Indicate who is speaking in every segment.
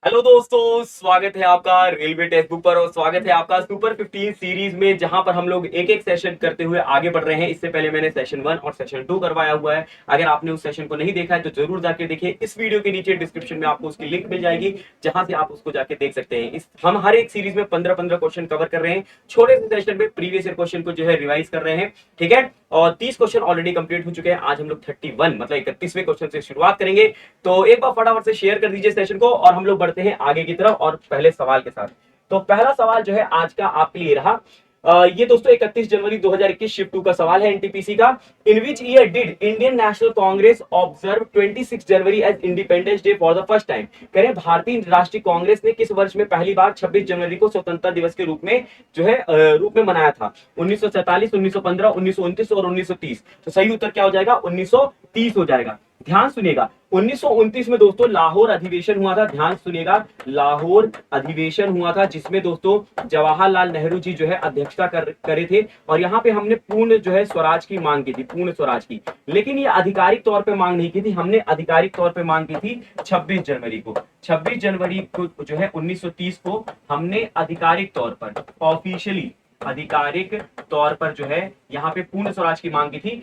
Speaker 1: Hello दोस्तों, स्वागत है आपका रेलवे टेक्स्ट बुक पर और स्वागत है आपका सुपर 15 सीरीज में, जहां पर हम लोग एक एक सेशन करते हुए आगे बढ़ रहे हैं। इससे पहले मैंने सेशन 1 और सेशन 2 करवाया हुआ है। अगर आपने उस सेशन को नहीं देखा है तो जरूर जाके देखिए। इस वीडियो के नीचे डिस्क्रिप्शन में आपको उसकी लिंक मिल जाएगी, जहां से आप उसको जाके देख सकते हैं। हम हर एक सीरीज में 15-15 क्वेश्चन कवर कर रहे हैं। छोटे से सेशन में प्रीवियस ईयर क्वेश्चन को जो है रिवाइज कर रहे हैं, ठीक है। और 30 क्वेश्चन ऑलरेडी कंप्लीट हो चुके हैं। आज हम लोग 31 मतलब 31वें क्वेश्चन से शुरुआत करेंगे। तो एक बार फटाफट से शेयर कर दीजिए सेशन को और हम लोग बढ़ते हैं आगे की तरफ और पहले सवाल के साथ। तो पहला सवाल जो है आज का आपके लिए रहा। ये दोस्तों 31 जनवरी 2021 शिफ्ट 2 का सवाल है एनटीपीसी का। In which year did Indian National Congress observe 26 January as Independence Day for the first time. कह रहे भारतीय राष्ट्रीय कांग्रेस ने किस वर्ष में पहली बार 26 जनवरी को स्वतंत्रता दिवस के रूप में जो है रूप में मनाया था। 1947, 1915, 1929 और 1930। तो सही उत्तर क्या हो जाएगा? 1930 हो जाएगा। ध्यान सुनिएगा, 1929 में दोस्तों लाहौर अधिवेशन हुआ था। ध्यान सुनिएगा, लाहौर अधिवेशन हुआ था जिसमें दोस्तों जवाहरलाल नेहरू जी जो है अध्यक्षता करे थे। और यहाँ पे हमने पूर्ण जो है स्वराज की मांग की थी, पूर्ण स्वराज की। लेकिन ये आधिकारिक तौर पे मांग नहीं की थी, हमने आधिकारिक तौर पे मांग की थी 26 जनवरी को। 26 जनवरी को जो है 1930 को हमने आधिकारिक तौर पर, ऑफिशियली आधिकारिक तौर पर जो है यहाँ पे पूर्ण स्वराज की मांग की थी।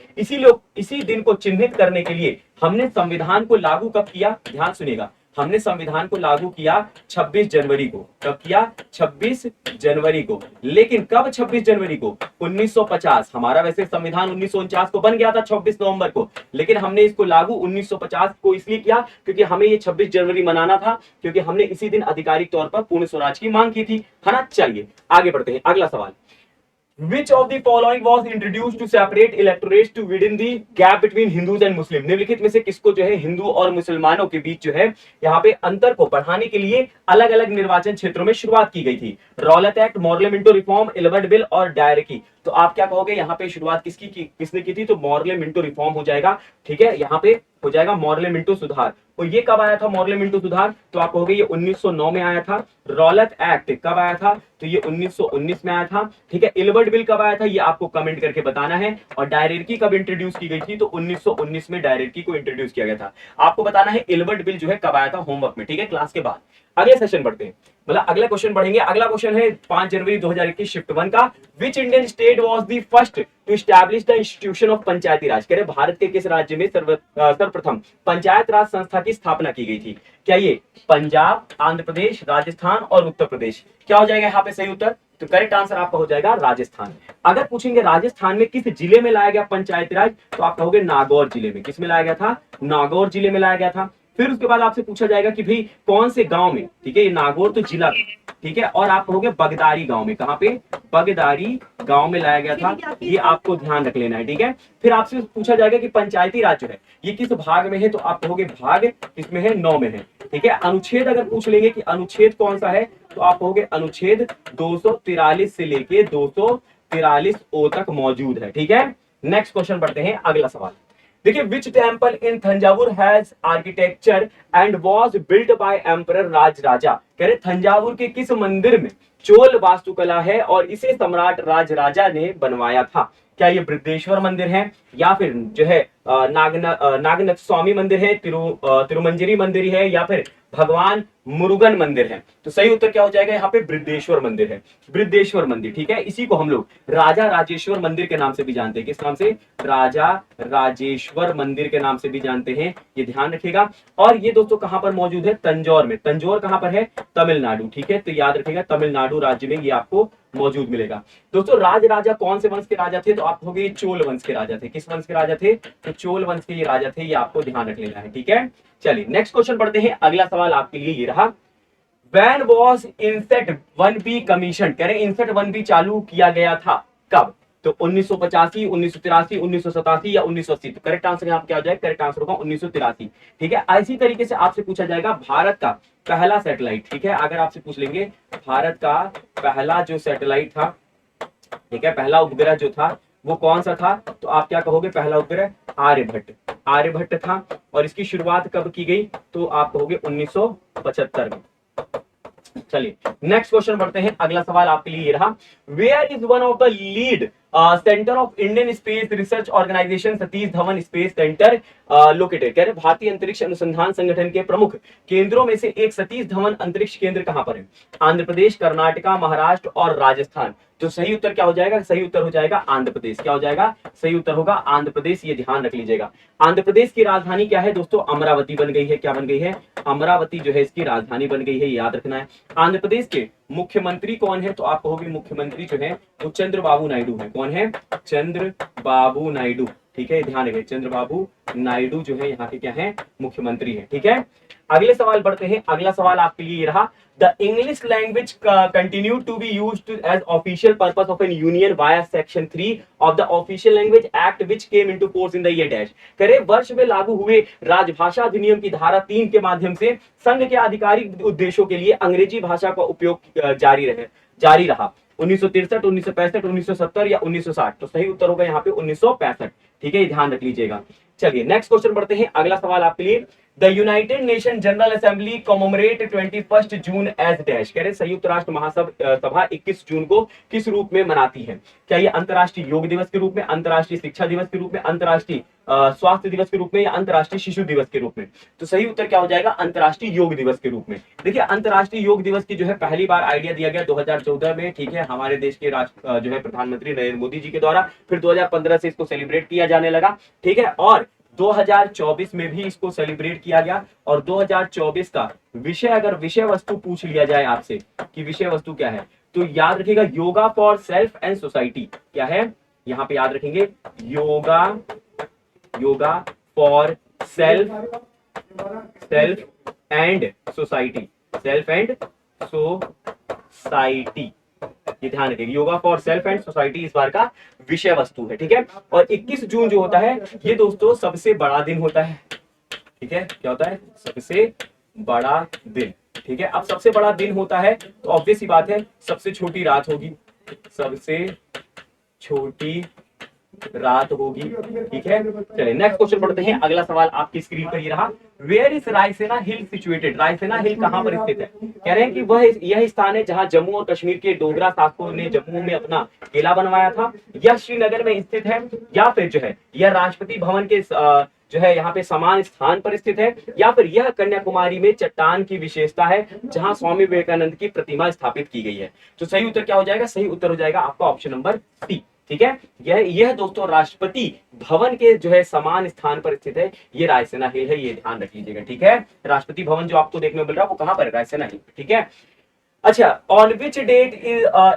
Speaker 1: इसी दिन को चिन्हित करने के लिए हमने संविधान को लागू कब किया? ध्यान सुनिएगा, हमने संविधान को लागू किया 26 जनवरी को। कब किया? 26 जनवरी को। लेकिन कब 26 जनवरी को? 1950। हमारा वैसे संविधान 1949 को बन गया था 26 नवंबर को, लेकिन हमने इसको लागू 1950 को इसलिए किया क्योंकि हमें ये 26 जनवरी मनाना था, क्योंकि हमने इसी दिन आधिकारिक तौर पर पूर्ण स्वराज की मांग की थी, है ना। चलिए आगे बढ़ते हैं। अगला सवाल, Which of the following was introduced to separate electorates to widen the gap between Hindus and Muslims? निम्नलिखित में से किसको जो है हिंदू और मुसलमानों के बीच जो है यहाँ पे अंतर को बढ़ाने के लिए अलग अलग निर्वाचन क्षेत्रों में शुरुआत की गई थी? Rowlatt act, Morley Minto reform, Ilbert bill और डायरेकी। तो आप क्या कहोगे? यहाँ पे शुरुआत किसने की थी? तो मॉर्ले मिंटो रिफॉर्म हो जाएगा, ठीक है। यहाँ पे हो जाएगा मॉर्ले मिंटो सुधार। तो ये कब आया था मॉर्ले मिंटो सुधार? तो आप कहोगे ये 1909 में आया था। रॉलेट एक्ट कब आया था? तो ये 1919 में आया था, ठीक है। इलबर्ट बिल कब आया था? ये आपको कमेंट करके बताना है। और डायरेकी कब इंट्रोड्यूस की गई थी? तो 1919 में डायरेकी को इंट्रोड्यूस किया गया था। आपको बताना है इलबर्ट बिल जो है कब आया था, होमवर्क में, ठीक है, क्लास के बाद। अगले सेशन बढ़ते हैं, मतलब अगला क्वेश्चन बढ़ेंगे। अगला क्वेश्चन है 5 जनवरी 2021 शिफ्ट 1 का। Which Indian state was the first to establish the institution of panchayati raj? कह रहे भारत के किस राज्य में सर्वप्रथम पंचायत राज संस्था की स्थापना की गई थी? क्या ये पंजाब, आंध्र प्रदेश, राजस्थान और उत्तर प्रदेश? क्या हो जाएगा यहाँ पे सही उत्तर? तो करेक्ट आंसर आपका हो जाएगा राजस्थान। अगर पूछेंगे राजस्थान में किस जिले में लाया गया पंचायती राज, तो आप कहोगे नागौर जिले में। किस में लाया गया था? नागौर जिले में लाया गया था। फिर उसके बाद आपसे पूछा जाएगा कि भाई कौन से गांव में, ठीक है, ये नागौर तो जिला, ठीक है। और आप कहोगे बगदारी गांव में। कहां पे? बगदारी गांव में लाया गया था। ये आपको ध्यान रख लेना है, ठीक है। फिर आपसे पूछा जाएगा कि पंचायती राज जो है ये किस भाग में है, तो आप कहोगे भाग इसमें है 9 में है, ठीक है। अनुच्छेद अगर पूछ लेंगे कि अनुच्छेद कौन सा है, तो आप कहोगे अनुच्छेद 243 से लेके 243 ओ तक मौजूद है, ठीक है। नेक्स्ट क्वेश्चन बढ़ते हैं, अगला सवाल देखिए। Which temple in Thanjavur has architecture and was built by emperor Rajaraja? कह रहे थंजावुर के किस मंदिर में चोल वास्तुकला है और इसे सम्राट राजराजा ने बनवाया था? क्या ये बृहदेश्वर मंदिर है, या फिर जो है नागनाथ स्वामी मंदिर है, तिरुमंजरी मंदिर है, या फिर भगवान मुरुगन मंदिर है? तो सही उत्तर क्या हो जाएगा? यहाँ पे बृहदेश्वर मंदिर है, बृहदेश्वर मंदिर, ठीक है। इसी को हम लोग राजा राजेश्वर मंदिर के नाम से भी जानते हैं। किस नाम से? राजा राजेश्वर मंदिर के नाम से भी जानते हैं, ये ध्यान रखिएगा। और ये दोस्तों कहां पर मौजूद है? तंजौर में। तंजौर कहां पर है? तमिलनाडु, ठीक है। तो याद रखिएगा तमिलनाडु राज्य में ये आपको मौजूद मिलेगा। दोस्तों राज राजा कौन से वंश के राजा थे? तो आप कहोगे ये चोल वंश के राजा थे। किस वंश के राजा थे? तो चोल वंश के ये राजा थे, ये आपको ध्यान रख लेना है, ठीक है। चलिए नेक्स्ट क्वेश्चन पढ़ते हैं। अगला सवाल आपके लिए ये रहा। When was INSET 1B commission? कह रहे INSET 1B चालू किया गया था कब? तो 1985, 1983, 1987 या 1980? तो करेक्ट आंसर यहाँ क्या हो जाएगा? करेक्ट आंसर होगा 1983, ठीक है। इसी तरीके से आपसे पूछा जाएगा भारत का पहला सैटेलाइट, ठीक है। अगर आपसे पूछ लेंगे भारत का पहला जो सैटेलाइट था, ठीक है, पहला उपग्रह जो था वो कौन सा था? तो आप क्या कहोगे? पहला उपग्रह आर्यभट्ट, आर्यभट्ट था। और इसकी शुरुआत कब की गई? तो आप कहोगे 1975 में। चलिए नेक्स्ट क्वेश्चन बढ़ते हैं। अगला सवाल आपके लिए रहा। Where is one of the lead centre of Indian space research organisation Satish Dhawan space centre located. कह रहे भारतीय अंतरिक्ष अनुसंधान संगठन के प्रमुख केंद्रों में से एक सतीश धवन अंतरिक्ष केंद्र कहां पर है? आंध्र प्रदेश, कर्नाटका, महाराष्ट्र और राजस्थान। तो सही उत्तर क्या हो जाएगा? सही उत्तर हो जाएगा आंध्र प्रदेश। क्या हो जाएगा? सही उत्तर होगा आंध्र प्रदेश। ये ध्यान रख लीजिएगा। आंध्र प्रदेश की राजधानी क्या है दोस्तों? अमरावती बन गई है। क्या बन गई है? अमरावती जो है इसकी राजधानी बन गई है, याद रखना है। आंध्र प्रदेश के मुख्यमंत्री कौन है? तो आप कहोगे मुख्यमंत्री जो है वो चंद्रबाबू नायडू है। कौन है? चंद्रबाबू नायडू। ठीक है, ध्यान रखें, चंद्रबाबू नायडू जो है यहाँ के क्या है? मुख्यमंत्री है। ठीक है, अगले सवाल बढ़ते हैं। अगला सवाल आपके लिए ये रहा, the English language continue to be used as official purpose of an union via section 3 of the official language act which came into force in the year dash. करे वर्ष में लागू हुए राजभाषा अधिनियम की धारा 3 के माध्यम से संघ के आधिकारिक उद्देश्यों के लिए अंग्रेजी भाषा का उपयोग जारी रहा। 1963, 1965, 1970 या 1960? तो सही उत्तर होगा यहाँ पे 1965। ठीक है, ध्यान रख लीजिएगा। चलिए नेक्स्ट क्वेश्चन बढ़ते हैं। अगला सवाल आपके लिए, the United Nation General Assembly commemorate 21 June as dash. कह रहे संयुक्त राष्ट्र महासभा 21 जून को किस रूप में मनाती है? क्या ये अंतर्राष्ट्रीय योग दिवस के रूप में, अंतर्राष्ट्रीय शिक्षा दिवस के रूप में, अंतर्राष्ट्रीय स्वास्थ्य दिवस के रूप में या अंतर्राष्ट्रीय शिशु दिवस के रूप में? तो सही उत्तर क्या हो जाएगा? अंतर्राष्ट्रीय योग दिवस के रूप में। देखिए अंतर्राष्ट्रीय योग दिवस की जो है पहली बार आइडिया दिया गया 2014 में। ठीक है, हमारे देश के जो है प्रधानमंत्री नरेंद्र मोदी जी के द्वारा। फिर 2015 से इसको सेलिब्रेट किया जाने लगा। ठीक है, और 2024 में भी इसको सेलिब्रेट किया गया। और 2024 का विषय, अगर विषय वस्तु पूछ लिया जाए आपसे कि विषय वस्तु क्या है, तो याद रखिएगा yoga for self and society. क्या है? यहां पे याद रखेंगे yoga for self and society. Self and society, ये ध्यान रखिएगा। Yoga for self and society इस बार का विषय वस्तु है। ठीक है, और 21 जून जो होता है ये दोस्तों सबसे बड़ा दिन होता है। ठीक है, क्या होता है? सबसे बड़ा दिन। ठीक है, अब सबसे बड़ा दिन होता है तो ऑब्वियस सी बात है सबसे छोटी रात होगी। सबसे छोटी रात होगी। ठीक है, चलिए नेक्स्ट क्वेश्चन पढ़ते हैं। अगला सवाल आपकी स्क्रीन पर ये रहा, where is Raisina hill situated? Raisina hill कहां पर स्थित है? कह रहे हैं कि वह यह स्थान है जहां जम्मू और कश्मीर के डोगरा शासकों ने जम्मू में अपना किला बनवाया था। यह श्रीनगर में स्थित है, या फिर जो है यह राष्ट्रपति भवन के जो है यहाँ पे समान स्थान पर स्थित है, या फिर यह कन्याकुमारी में चट्टान की विशेषता है जहां स्वामी विवेकानंद की प्रतिमा स्थापित की गई है। तो सही उत्तर क्या हो जाएगा? सही उत्तर हो जाएगा आपका ऑप्शन नंबर सी। ठीक है, यह दोस्तों राष्ट्रपति भवन के जो है समान स्थान पर स्थित है, ये रायसेना हिल है, ये ध्यान रख लीजिएगा। ठीक है, राष्ट्रपति भवन जो आपको देखने को मिल रहा है वो कहां पर है? रायसेना हिल। ठीक है, अच्छा, on which date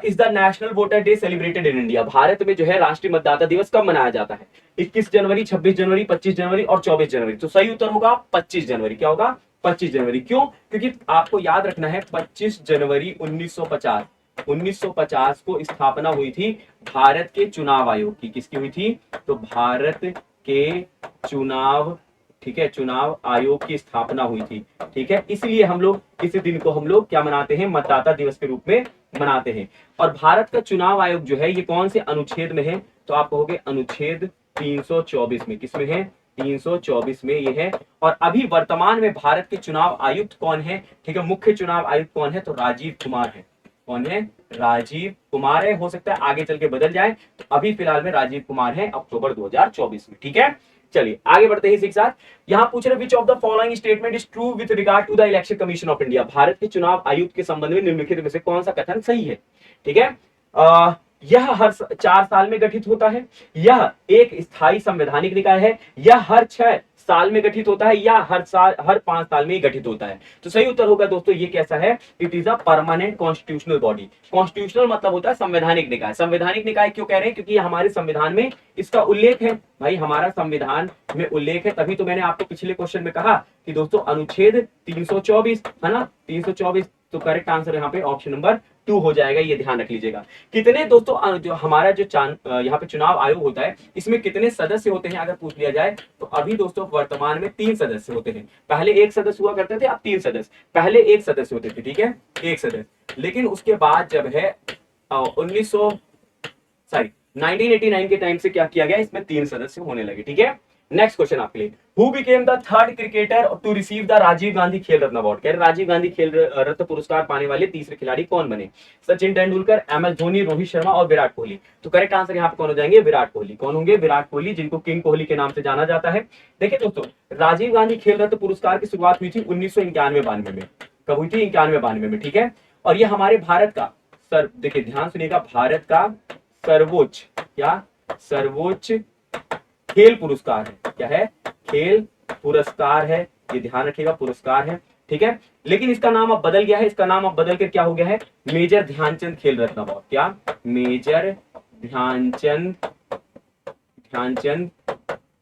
Speaker 1: is the national voter day celebrated in India? भारत में जो है राष्ट्रीय मतदाता दिवस कब मनाया जाता है? 21 जनवरी, 26 जनवरी, 25 जनवरी और 24 जनवरी। तो सही उत्तर होगा 25 जनवरी। क्या होगा? 25 जनवरी। क्यों? क्योंकि आपको याद रखना है 25 जनवरी 1950 को स्थापना हुई थी भारत के चुनाव आयोग की। किसकी हुई थी? तो भारत के चुनाव, ठीक है, चुनाव आयोग की स्थापना हुई थी। ठीक है, इसलिए हम लोग इस दिन को हम लोग क्या मनाते हैं? मतदाता दिवस के रूप में मनाते हैं। और भारत का चुनाव आयोग जो है ये कौन से अनुच्छेद में है? तो आप कहोगे अनुच्छेद 324 में। किसमें है? 324 में ये है। और अभी वर्तमान में भारत के चुनाव आयुक्त कौन है? ठीक है, मुख्य चुनाव आयुक्त कौन है? तो राजीव कुमार है। कौन है? राजीव कुमार है। हो सकता है आगे चल के बदल जाए, तो अभी फिलहाल में राजीव कुमार है अक्टूबर 2024 में। ठीक है, चलिए आगे बढ़ते हैं इसी के साथ। यहां पूछ रहे which of the following statement is true with regard to the Election Commission of India? भारत के चुनाव आयुक्त के संबंध में निम्नलिखित में से कौन सा कथन सही है? ठीक है, यह हर 4 साल में गठित होता है, यह एक स्थायी संवैधानिक निकाय है, यह हर 6 साल में गठित होता है, या हर 5 साल में गठित होता है? तो सही उत्तर होगा दोस्तों ये कैसा है? It is a permanent constitutional body. Constitutional मतलब होता है संवैधानिक निकाय। संवैधानिक निकाय क्यों कह रहे हैं? क्योंकि हमारे संविधान में इसका उल्लेख है। भाई हमारा संविधान में उल्लेख है, तभी तो मैंने आपको पिछले क्वेश्चन में कहा कि दोस्तों अनुच्छेद 324 है ना, 324। तो करेक्ट आंसर यहाँ पे ऑप्शन नंबर 2 हो जाएगा, ये ध्यान रख लीजिएगा। कितने दोस्तों जो हमारा जो यहाँ पे चुनाव आयोग होता है इसमें कितने सदस्य होते हैं अगर पूछ लिया जाए, तो अभी दोस्तों वर्तमान में 3 सदस्य होते हैं। पहले 1 सदस्य हुआ करते थे, अब 3 सदस्य। पहले 1 सदस्य होते थे, ठीक है, 1 सदस्य। लेकिन उसके बाद जब है 1989 के टाइम से क्या किया गया, इसमें 3 सदस्य होने लगे। ठीक है, नेक्स्ट क्वेश्चन आपके लिए, who became the third cricketer to receive the Rajiv Gandhi Khel Ratna award. कह रहे राजीव गांधी खेल रत्न पुरस्कार पाने वाले तीसरे खिलाड़ी कौन बने? सचिन तेंदुलकर, एम एस धोनी, रोहित शर्मा और विराट कोहली। तो करेक्ट आंसर यहाँ पे कौन हो जाएंगे? विराट कोहली। कौन होंगे? विराट कोहली, जिनको किंग कोहली के नाम से जाना जाता है। देखिए दोस्तों, राजीव गांधी खेल रत्न पुरस्कार की शुरुआत हुई थी 1991-92 में। कब हुई थी? 91-92 में, ठीक है। और ये हमारे भारत का सर, देखिए ध्यान सुनिएगा, भारत का सर्वोच्च, क्या सर्वोच्च खेल पुरस्कार है। क्या है? खेल पुरस्कार है, ये ध्यान रखिएगा, पुरस्कार है, ठीक है। लेकिन इसका नाम अब बदल गया है, इसका नाम अब बदल कर क्या हो गया है? मेजर ध्यानचंद खेल रत्न अवार्ड। क्या? मेजर ध्यानचंद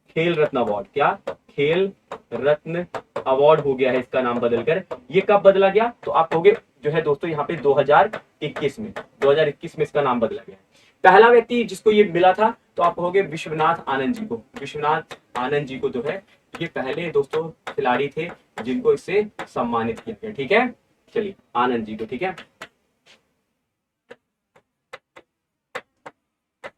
Speaker 1: खेल रत्न अवार्ड। क्या? खेल रत्न अवार्ड हो गया है इसका नाम बदलकर। ये कब बदला गया? तो आप कहोगे जो है दोस्तों यहाँ पे 2021 में इसका नाम बदला गया। पहला व्यक्ति जिसको ये मिला था तो आप कहोगे विश्वनाथ आनंद जी को। विश्वनाथ आनंद जी को जो है ये पहले दोस्तों खिलाड़ी थे जिनको इससे सम्मानित किया गया, ठीक है। चलिए आनंद जी को, ठीक है।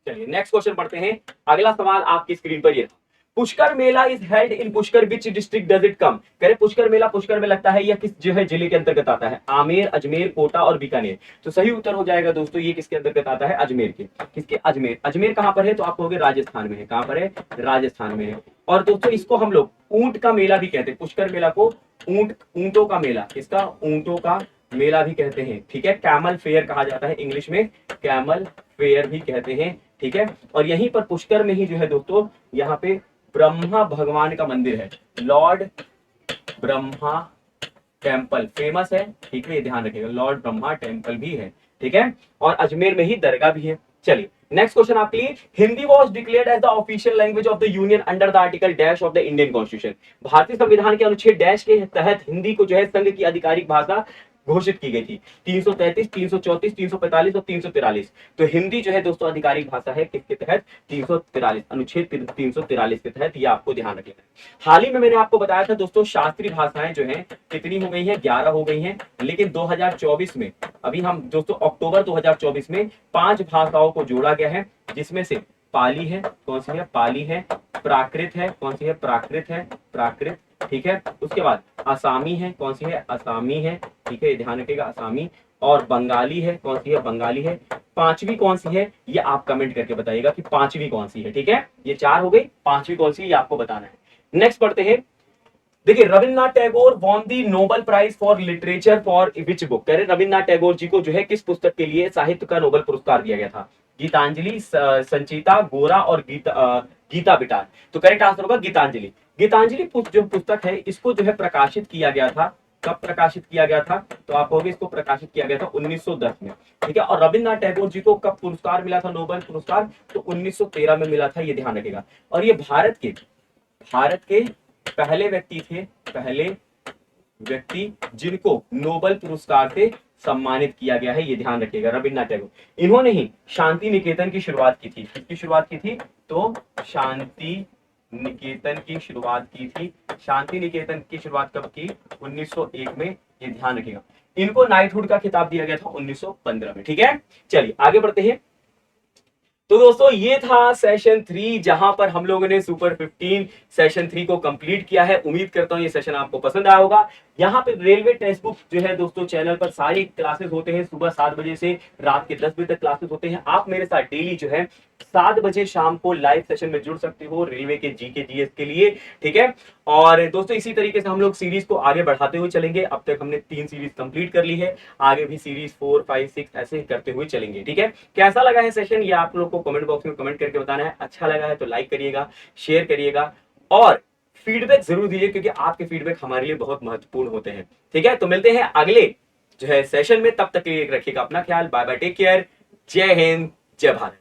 Speaker 1: चलिए नेक्स्ट क्वेश्चन पढ़ते हैं। अगला सवाल आपकी स्क्रीन पर ये था, Pushkar mela is held in Pushkar which district does it come. कह रहे पुष्कर मेला पुष्कर में लगता है, यह किस जो है जिले के अंतर्गत आता है? आमेर, अजमेर, कोटा और बीकानेर। तो सही उत्तर हो जाएगा दोस्तों, ये किसके अंतर्गत आता है? अजमेर के। किसके? अजमेर। अजमेर कहां पर है? तो आप कहोगे राजस्थान में है। कहां पर है? राजस्थान में है। और दोस्तों इसको हम लोग ऊंट का मेला भी कहते हैं। पुष्कर मेला को ऊंटों का मेला, किसका? ऊंटों का मेला भी कहते हैं, ठीक है। कैमल फेयर कहा जाता है, इंग्लिश में कैमल फेयर भी कहते हैं, ठीक है। और यहीं पर पुष्कर में ही जो है दोस्तों यहाँ पे ब्रह्मा भगवान का मंदिर है, लॉर्ड ब्रह्मा टेम्पल फेमस है, ठीक है, ये ध्यान रखिएगा, लॉर्ड ब्रह्मा टेम्पल भी है, ठीक है। और अजमेर में ही दरगाह भी है। चलिए नेक्स्ट क्वेश्चन आपके लिए, Hindi was declared as the official language of the union under the article dash of the Indian constitution. भारतीय संविधान के अनुच्छेद डैश के तहत हिंदी को जो है संघ की आधिकारिक भाषा घोषित की गई थी। 333, 334, 345 और 343। तो हिंदी जो है दोस्तों आधिकारिक भाषा है किसके तहत? 343, अनुच्छेद 343 के तहत। ये आपको ध्यान रखना है। हाल ही में मैंने आपको बताया था दोस्तों, शास्त्रीय भाषाएं जो हैं कितनी हो गई हैं? 11 हो गई हैं। लेकिन 2024 में, अभी हम दोस्तों अक्टूबर 2024 में 5 भाषाओं को जोड़ा गया है, जिसमें से पाली है। कौन सी है? पाली है। प्राकृत है। कौन सी है? प्राकृत है, प्राकृत, ठीक है। उसके बाद असामी है। कौन सी है? असामी है, ठीक है, ध्यान रखिएगा, असामी। और बंगाली है। कौन सी है? बंगाली है। पांचवी कौन सी है? ये आप कमेंट करके बताइएगा कि पांचवी कौन सी है, ठीक है। ये 4 हो गई, पांचवी कौन सी है ये आपको बताना है। नेक्स्ट पढ़ते हैं। देखिए Rabindranath Tagore won the Nobel prize for literature for which book. कह रहे रविन्द्रनाथ टैगोर जी को जो है किस पुस्तक के लिए साहित्य का नोबेल पुरस्कार दिया गया था? गीतांजलि, संचिता, गोरा और गीता बिटार। तो करेक्ट आंसर होगा गीतांजलि। गीतांजलि जो पुस्तक है इसको जो है प्रकाशित किया गया था। कब प्रकाशित किया गया था? तो आप कहोगे इसको प्रकाशित किया गया था 1910 में, ठीक है। और रविन्द्रनाथ टैगोर जी को कब पुरस्कार मिला था, नोबेल पुरस्कार? तो 1913 में मिला था, ये ध्यान रखिएगा। और ये भारत के पहले व्यक्ति थे, पहले व्यक्ति जिनको नोबेल पुरस्कार से सम्मानित किया गया है, ये ध्यान रखिएगा, रविन्द्रनाथ टैगोर। इन्होंने ही शांति निकेतन की शुरुआत की थी। किसकी शुरुआत की थी? तो शांति निकेतन की शुरुआत की थी। शांति निकेतन की शुरुआत कब की? 1901 में, ये ध्यान रखिएगा। इनको नाइटहुड का खिताब दिया गया था 1915 में, ठीक है। चलिए आगे बढ़ते हैं। तो दोस्तों ये था सेशन 3, जहां पर हम लोगों ने सुपर 15 सेशन 3 को कंप्लीट किया है। उम्मीद करता हूं ये सेशन आपको पसंद आया होगा। यहाँ पे रेलवे टेक्स्ट बुक जो है दोस्तों चैनल पर सारी क्लासेस होते हैं, सुबह 7 बजे से रात के 10 बजे तक क्लासेस होते हैं। आप मेरे साथ डेली जो है 7 बजे शाम को लाइव सेशन में जुड़ सकते हो रेलवे के जीके जीएस के लिए, ठीक है। और दोस्तों इसी तरीके से हम लोग सीरीज को आगे बढ़ाते हुए चलेंगे। अब तक हमने 3 सीरीज कंप्लीट कर ली है, आगे भी सीरीज 4, 5, 6 ऐसे करते हुए चलेंगे, ठीक है। कैसा लगा है सेशन ये आप लोग को कमेंट बॉक्स में कमेंट करके बताना है। अच्छा लगा है तो लाइक करिएगा, शेयर करिएगा और फीडबैक जरूर दीजिए, क्योंकि आपके फीडबैक हमारे लिए बहुत महत्वपूर्ण होते हैं, ठीक है। तो मिलते हैं अगले जो है सेशन में, तब तक के लिए रखिएगा अपना ख्याल। बाय बाय, टेक केयर, जय हिंद, जय भारत।